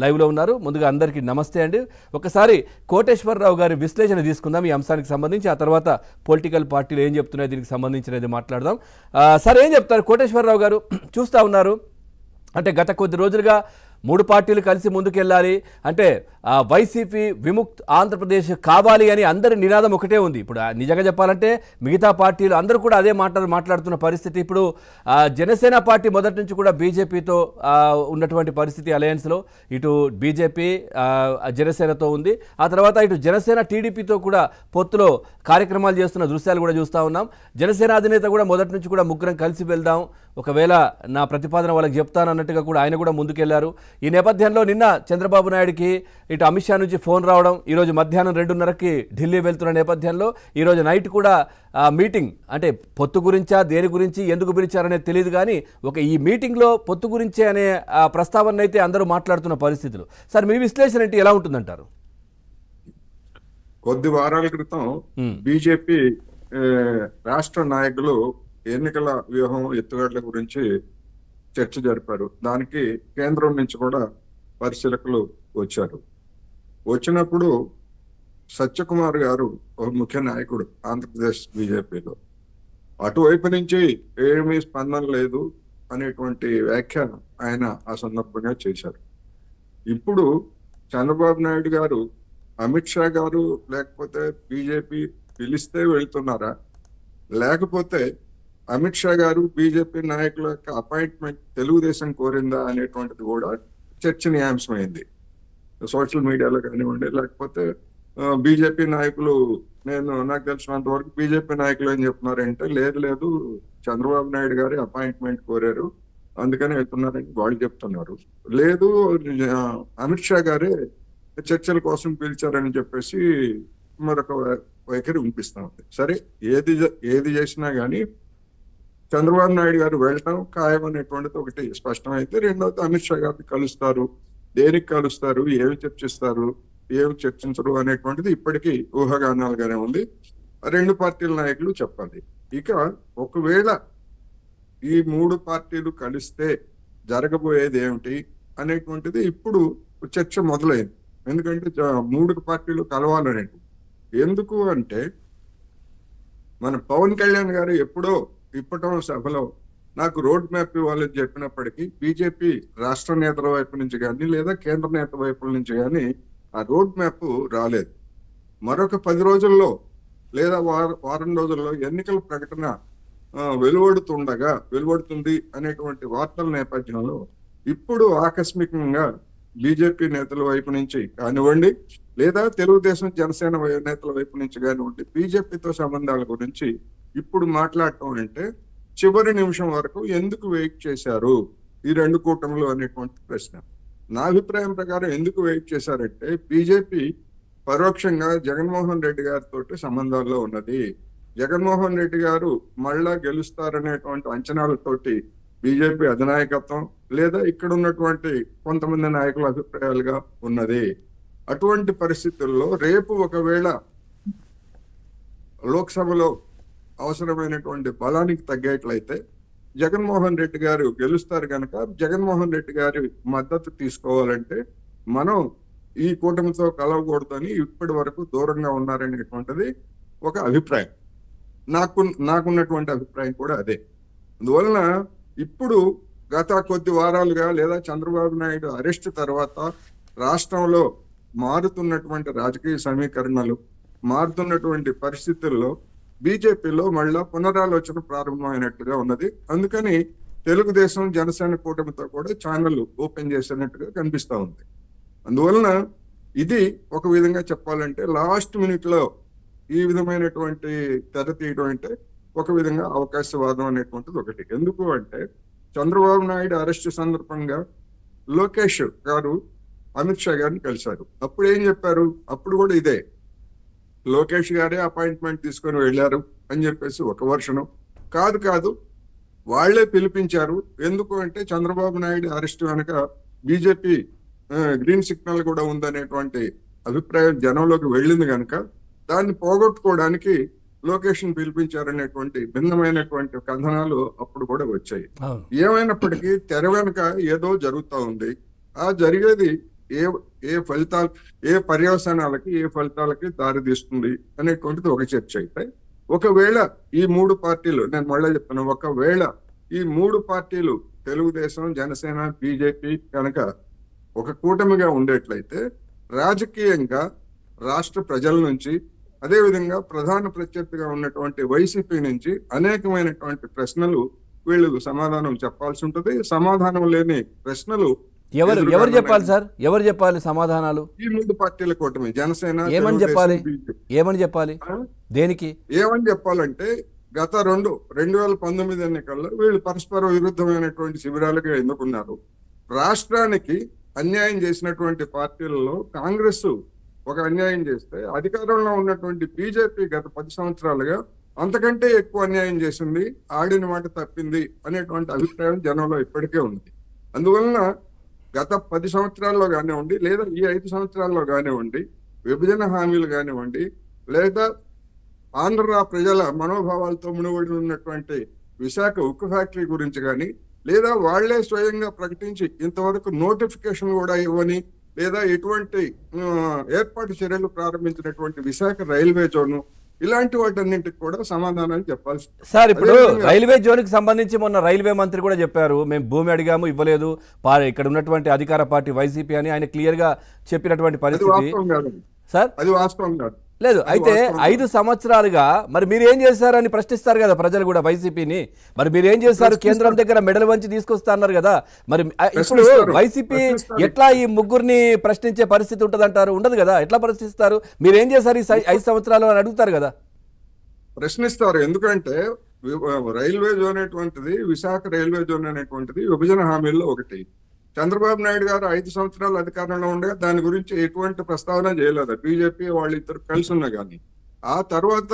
Live లో ఉన్నారు. ముందుగా అందరికీ నమస్తే అండి. ఒకసారి కోటేశ్వరరావు గారి విశ్లేషణ తీసుకుందాం ఈ అంశానికి సంబంధించి. ఆ తర్వాత పొలిటికల్ పార్టీలు ఏం చెప్తున్నాయి దీనికి సంబంధించినది మాట్లాడదాం. సార్ ఏం చెప్తారు కోటేశ్వరరావు గారు? చూస్తూ ఉన్నారు అంటే గత కొద్ది రోజులుగా మూడు పార్టీలు కలిసి ముందుకెళ్ళాలి అంటే వైసీపీ విముక్త్ ఆంధ్రప్రదేశ్ కావాలి అని అందరి నినాదం ఒకటే ఉంది. ఇప్పుడు నిజంగా చెప్పాలంటే మిగతా పార్టీలు అందరూ కూడా అదే మాట్లాడుతున్న పరిస్థితి. ఇప్పుడు జనసేన పార్టీ మొదటి నుంచి కూడా బీజేపీతో ఉన్నటువంటి పరిస్థితి అలయన్స్లో ఇటు బీజేపీ జనసేనతో ఉంది. ఆ తర్వాత ఇటు జనసేన టీడీపీతో కూడా పొత్తులో కార్యక్రమాలు చేస్తున్న దృశ్యాలు కూడా చూస్తూ ఉన్నాం. జనసేన అధినేత కూడా మొదటి నుంచి కూడా ముగ్గురం కలిసి వెళ్దాం, ఒకవేళ నా ప్రతిపాదన వాళ్ళకి చెప్తానన్నట్టుగా కూడా ఆయన కూడా ముందుకెళ్లారు. ఈ నేపథ్యంలో నిన్న చంద్రబాబు నాయుడుకి ఇటు అమిత్ షా నుంచి ఫోన్ రావడం, ఈరోజు మధ్యాహ్నం 2:30కి ఢిల్లీ వెళ్తున్న నేపథ్యంలో ఈరోజు నైట్ కూడా మీటింగ్ అంటే పొత్తు గురించా దేని గురించి ఎందుకు పిలిచారనేది తెలియదు, కానీ ఈ మీటింగ్లో పొత్తు గురించే అనే ప్రస్తావన అయితే అందరూ మాట్లాడుతున్న పరిస్థితులు. సార్ మీ విశ్లేషణ ఏంటి, ఎలా ఉంటుందంటారు? కొద్ది వారాల క్రితం బీజేపీ రాష్ట్ర నాయకులు ఎన్నికల వ్యూహం ఎత్తుగడల గురించి చర్చ జరిపారు. దానికి కేంద్రం నుంచి కూడా పరిశీలకులు వచ్చారు. వచ్చినప్పుడు సత్యకుమార్ గారు ఒక ముఖ్య నాయకుడు ఆంధ్రప్రదేశ్ బీజేపీలో, అటువైపు నుంచి ఏమీ స్పందన లేదు అనేటువంటి వ్యాఖ్య ఆయన ఆ సందర్భంగా చేశారు. ఇప్పుడు చంద్రబాబు నాయుడు గారు అమిత్ షా గారు లేకపోతే బీజేపీ పిలిస్తే వెళ్తున్నారా, లేకపోతే అమిత్ షా గారు బీజేపీ నాయకుల యొక్క అపాయింట్మెంట్ తెలుగుదేశం కోరిందా అనేటువంటిది కూడా చర్చనీయాంశమైంది. సోషల్ మీడియాలో కానివ్వండి, లేకపోతే బీజేపీ నాయకులు, నాకు తెలిసినంత వరకు బీజేపీ నాయకులు ఏం చెప్తున్నారంటే లేదు చంద్రబాబు నాయుడు గారి అపాయింట్మెంట్ కోరారు అందుకని వెళ్తున్నారని వాళ్ళు చెప్తున్నారు. లేదు అమిత్ షా గారే చర్చల కోసం పిలిచారని చెప్పేసి మరొక వైఖరి వినిపిస్తా ఉంది. సరే, ఏది చేసినా గానీ చంద్రబాబు నాయుడు గారు వెళ్ళటం ఖాయం అనేటువంటిది ఒకటి స్పష్టమైతే, రెండవది అమిత్ షా గారిని కలుస్తారు, దేనికి కలుస్తారు, ఏమి చర్చిస్తారు, ఏమి చర్చించరు అనేటువంటిది ఇప్పటికీ ఊహాగానాలుగానే ఉంది. రెండు పార్టీల నాయకులు చెప్పాలి. ఇక ఒకవేళ ఈ మూడు పార్టీలు కలిస్తే జరగబోయేది ఏమిటి అనేటువంటిది ఇప్పుడు చర్చ మొదలైంది. ఎందుకంటే మూడు పార్టీలు కలవాలని. ఎందుకు అంటే మన పవన్ కళ్యాణ్ గారు ఎప్పుడో ఇప్పటం సభలో నాకు రోడ్ మ్యాప్ ఇవ్వాలని చెప్పినప్పటికీ బీజేపీ రాష్ట్ర నేతల వైపు నుంచి కానీ లేదా కేంద్ర నేతల వైపు నుంచి కానీ ఆ రోడ్ మ్యాప్ రాలేదు. మరొక 10 రోజుల్లో లేదా వారం రోజుల్లో ఎన్నికల ప్రకటన వెలువడుతుంది అనేటువంటి వార్తల నేపథ్యంలో ఇప్పుడు ఆకస్మికంగా బీజేపీ నేతల వైపు నుంచి కానివ్వండి, లేదా తెలుగుదేశం జనసేన నేతల వైపు నుంచి కానివ్వండి, బీజేపీతో సంబంధాల గురించి ఇప్పుడు మాట్లాడటం అంటే చివరి నిమిషం వరకు ఎందుకు వెయిట్ చేశారు ఈ రెండు కూటములు అనేటువంటి ప్రశ్న. నా అభిప్రాయం ప్రకారం ఎందుకు వెయిట్ చేశారంటే బీజేపీ పరోక్షంగా జగన్మోహన్ రెడ్డి గారితో సంబంధాల్లో ఉన్నది. జగన్మోహన్ రెడ్డి గారు మళ్ళా గెలుస్తారనేటువంటి అంచనాలతోటి బీజేపీ అధినాయకత్వం లేదా ఇక్కడ ఉన్నటువంటి కొంతమంది నాయకుల అభిప్రాయాలుగా ఉన్నది. అటువంటి పరిస్థితుల్లో రేపు ఒకవేళ లోక్సభలో అవసరమైనటువంటి బలానికి తగ్గేట్లయితే జగన్మోహన్ రెడ్డి గారు గెలుస్తారు కనుక జగన్మోహన్ రెడ్డి గారి మద్దతు తీసుకోవాలంటే మనం ఈ కూటమితో కలవకూడదని ఇప్పటి వరకు దూరంగా ఉన్నారనేటువంటిది ఒక అభిప్రాయం. నాకున్నటువంటి అభిప్రాయం కూడా అదే. అందువలన ఇప్పుడు గత కొద్ది వారాలుగా లేదా చంద్రబాబు నాయుడు అరెస్ట్ తర్వాత రాష్ట్రంలో మారుతున్నటువంటి రాజకీయ సమీకరణలు, మారుతున్నటువంటి పరిస్థితుల్లో బీజేపీలో మళ్ళా పునరాలోచన ప్రారంభమైనట్టుగా ఉన్నది. అందుకని తెలుగుదేశం జనసేన కూటమితో కూడా ఛానల్ ఓపెన్ చేసినట్టుగా కనిపిస్తా ఉంది. అందువలన ఇది ఒక విధంగా చెప్పాలంటే లాస్ట్ మినిట్ లో ఈ విధమైనటువంటి తెర తీయడం అంటే ఒక విధంగా అవకాశవాదం అనేటువంటిది ఒకటి. ఎందుకు అంటే చంద్రబాబు నాయుడు అరెస్ట్ సందర్భంగా లోకేష్ గారు అమిత్ షా గారిని కలిశారు. అప్పుడు ఏం చెప్పారు? అప్పుడు కూడా ఇదే, లోకేష్ గారే అపాయింట్మెంట్ తీసుకొని వెళ్ళారు అని చెప్పేసి ఒక వర్షను. కాదు వాళ్లే పిలిపించారు. ఎందుకు అంటే చంద్రబాబు నాయుడు అరెస్ట్ వెనక బీజేపీ గ్రీన్ సిగ్నల్ కూడా ఉందనేటువంటి అభిప్రాయం జనంలోకి వెళ్ళింది కనుక దాన్ని పోగొట్టుకోవడానికి లోకేష్ ని పిలిపించారనేటువంటి భిన్నమైనటువంటి కథనాలు అప్పుడు కూడా వచ్చాయి. ఏమైనప్పటికీ తెర వెనుక ఏదో జరుగుతూ ఉంది. ఆ జరిగేది ఏ ఏ ఫలితాలు, ఏ పర్యవసానాలకి, ఏ ఫలితాలకి దారితీస్తుంది అనేటువంటిది ఒక చర్చ అయితే, ఒకవేళ ఈ మూడు పార్టీలు, నేను మళ్ళీ చెప్తాను, ఒకవేళ ఈ మూడు పార్టీలు తెలుగుదేశం, జనసేన, బీజేపీ కనుక ఒక కూటమిగా ఉండేట్లయితే రాజకీయంగా రాష్ట్ర ప్రజల నుంచి, అదేవిధంగా ప్రధాన ప్రత్యర్థిగా ఉన్నటువంటి వైసీపీ నుంచి అనేకమైనటువంటి ప్రశ్నలు వీళ్ళు సమాధానం చెప్పాల్సి ఉంటుంది. సమాధానం లేని ప్రశ్నలు ఎవరు చెప్పాలి సార్? ఎవరు చెప్పాలి సమాధానాలు? ఈ మూడు పార్టీల కూటమి, జనసేన, ఏమని చెప్పాలి? ఏమని చెప్పాలి? దేనికి ఏమని చెప్పాలంటే, గత 2019 ఎన్నికల్లో వీళ్ళు పరస్పర విరుద్ధమైనటువంటి శిబిరాలుగా ఎన్నుకున్నారు. రాష్ట్రానికి అన్యాయం చేసినటువంటి పార్టీలలో కాంగ్రెస్ ఒక అన్యాయం చేస్తే, అధికారంలో ఉన్నటువంటి బీజేపీ గత 10 సంవత్సరాలుగా అంతకంటే ఎక్కువ అన్యాయం చేసింది, ఆడిన మాట తప్పింది అనేటువంటి అభిప్రాయం జనంలో ఇప్పటికే ఉంది. అందువలన గత 10 సంవత్సరాల్లో కానివ్వండి, లేదా ఈ 5 సంవత్సరాల్లో కానివ్వండి, విభజన హామీలు కానివ్వండి, లేదా ఆంధ్ర ప్రజల మనోభావాలతో ముడిపడి ఉన్నటువంటి విశాఖ ఉక్కు ఫ్యాక్టరీ గురించి కానీ, లేదా వాళ్లే స్వయంగా ప్రకటించి ఇంతవరకు నోటిఫికేషన్ కూడా ఇవ్వని, లేదా ఎటువంటి ఏర్పాటు చర్యలు ప్రారంభించినటువంటి విశాఖ రైల్వే జోన్, ఇలాంటి వాటన్నింటికి కూడా సమాధానాలు చెప్పాల్సి. సార్, ఇప్పుడు రైల్వే జోన్ కి సంబంధించి మొన్న రైల్వే మంత్రి కూడా చెప్పారు, మేము భూమి అడిగాము ఇవ్వలేదు, ఇక్కడ ఉన్నటువంటి అధికార పార్టీ వైసీపీ అని ఆయన క్లియర్ గా చెప్పినటువంటి పరిస్థితి. సార్, అది వాస్తవం కాదు. లేదు, అయితే 5 సంవత్సరాలుగా మరి మీరు ఏం చేశారని ప్రశ్నిస్తారు కదా ప్రజలు కూడా వైసీపీని. మరి మీరు ఏం చేశారు? కేంద్రం దగ్గర మెడల్ వంచి తీసుకొస్తా అన్నారు కదా. మరి ఇప్పుడు వైసీపీ ఎట్లా ఈ ముగ్గురిని ప్రశ్నించే పరిస్థితి ఉంటుంది అంటారు? ఉండదు కదా. ఎట్లా ప్రశ్నిస్తారు? మీరు ఏం చేశారు ఈ 5 సంవత్సరాలు అని అడుగుతారు కదా. ప్రశ్నిస్తారు. ఎందుకంటే రైల్వే జోన్ అనేటువంటిది, విశాఖ రైల్వే జోన్ అనేటువంటిది విభజన హామీల్లో ఒకటి. చంద్రబాబు నాయుడు గారు 5 సంవత్సరాలు అధికారంలో ఉండగా దాని గురించి ఎటువంటి ప్రస్తావన చేయలేదు. బీజేపీ వాళ్ళిద్దరు కలిసి ఉన్నా కానీ ఆ తర్వాత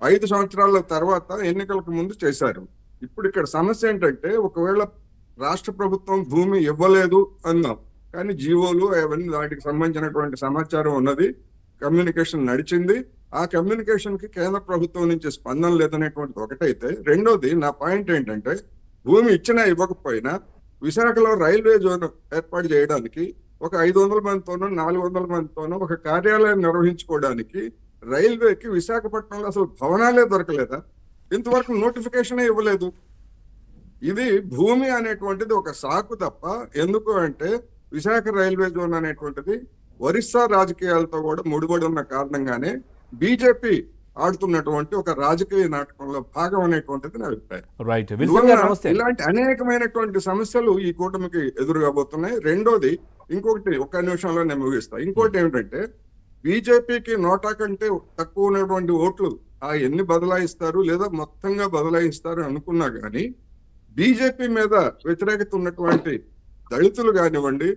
5 సంవత్సరాల తర్వాత ఎన్నికలకు ముందు చేశారు. ఇప్పుడు ఇక్కడ సమస్య ఏంటంటే, ఒకవేళ రాష్ట్ర ప్రభుత్వం భూమి ఇవ్వలేదు అందాం, కానీ జీవోలు అవన్నీ వాటికి సంబంధించినటువంటి సమాచారం ఉన్నది, కమ్యూనికేషన్ నడిచింది. ఆ కమ్యూనికేషన్ కి కేంద్ర ప్రభుత్వం నుంచి స్పందన లేదనేటువంటిది ఒకటైతే, రెండోది నా పాయింట్ ఏంటంటే, భూమి ఇచ్చినా ఇవ్వకపోయినా విశాఖలో రైల్వే జోన్ ఏర్పాటు చేయడానికి ఒక 500 మందితోనో 400 మందితోనో ఒక కార్యాలయం నిర్వహించుకోవడానికి రైల్వేకి విశాఖపట్నంలో అసలు భవనాలే దొరకలేదా? ఇంతవరకు నోటిఫికేషన్ ఇవ్వలేదు. ఇది భూమి అనేటువంటిది ఒక సాకు తప్ప. ఎందుకు అంటే, విశాఖ రైల్వే జోన్ అనేటువంటిది ఒరిస్సా రాజకీయాలతో కూడా ముడిపడి ఉన్న కారణంగానే బీజేపీ ఆడుతున్నటువంటి ఒక రాజకీయ నాటకంలో భాగం అనేటువంటిది నా అభిప్రాయం. ఇలాంటి అనేకమైనటువంటి సమస్యలు ఈ కూటమికి ఎదురుగాబోతున్నాయి. రెండోది, ఇంకొకటి ఒక్క నిమిషంలో నేను ముగిస్తా. ఇంకోటి ఏమిటంటే, బీజేపీకి నోటా కంటే తక్కువ ఉన్నటువంటి ఓట్లు ఎన్ని బదలాయిస్తారు లేదా మొత్తంగా బదలాయిస్తారు అనుకున్నా కానీ, బీజేపీ మీద వ్యతిరేకత ఉన్నటువంటి దళితులు కానివ్వండి,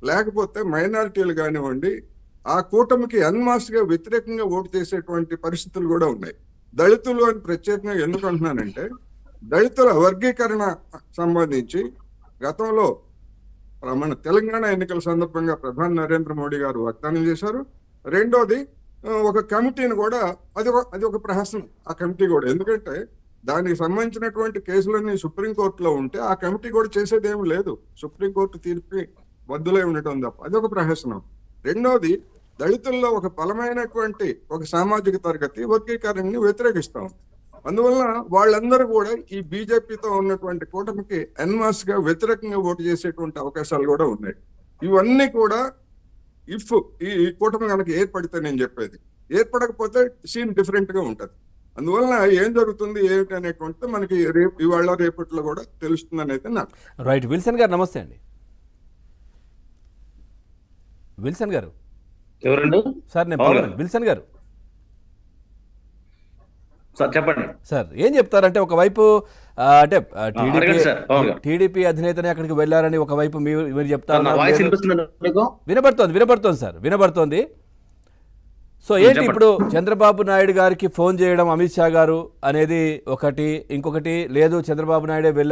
లేకపోతే మైనారిటీలు కానివ్వండి, ఆ కూటమికి అన్మాస్ గా వ్యతిరేకంగా ఓటు చేసేటువంటి పరిస్థితులు కూడా ఉన్నాయి. దళితులు అని ప్రత్యేకంగా ఎందుకు అంటున్నానంటే, దళితుల వర్గీకరణ సంబంధించి గతంలో మన తెలంగాణ ఎన్నికల సందర్భంగా ప్రధాని నరేంద్ర మోడీ గారు వాగ్దానం చేశారు. రెండోది, ఒక కమిటీని కూడా, అది ఒక ప్రహసనం ఆ కమిటీ కూడా. ఎందుకంటే దానికి సంబంధించినటువంటి కేసులన్నీ సుప్రీంకోర్టులో ఉంటే ఆ కమిటీ కూడా చేసేదేమీ లేదు, సుప్రీంకోర్టు తీర్పు బద్దులై ఉండటం తప్ప. అది ఒక ప్రహసనం. రెండోది, దళితుల్లో ఒక బలమైనటువంటి ఒక సామాజిక తరగతి వర్గీకరణని వ్యతిరేకిస్తాం. అందువలన వాళ్ళందరూ కూడా ఈ బీజేపీతో ఉన్నటువంటి కూటమికి ఎన్మాస్ గా వ్యతిరేకంగా ఓటు చేసేటువంటి అవకాశాలు కూడా ఉన్నాయి. ఇవన్నీ కూడా ఇఫ్ ఈ కూటమి కనుక ఏర్పడితే, నేను చెప్పేది, ఏర్పడకపోతే సీన్ డిఫరెంట్ గా ఉంటది. అందువలన ఏం జరుగుతుంది ఏమిటి అనేటువంటిది మనకి ఇవాళ రేపట్లో కూడా తెలుస్తుందని అయితే నాకు. రైట్. విల్సన్ గారు నమస్తే అండి. విల్సన్ గారు. ఎవరండి సార్? నేను విల్సన్ గారు. సార్ చెప్పండి సార్. ఏం చెప్తారంటే, ఒకవైపు అంటే టీడీపీ అధినేతనే అక్కడికి వెళ్ళారని ఒకవైపు మీరు చెప్తారు. వినబడుతోంది సార్, వినబడుతోంది. సో ఏంటి ఇప్పుడు చంద్రబాబు నాయుడు గారికి ఫోన్ చేయడం అమిత్ షా గారు అనేది ఒకటి, ఇంకొకటి లేదు చంద్రబాబు నాయుడే వెళ్ళారు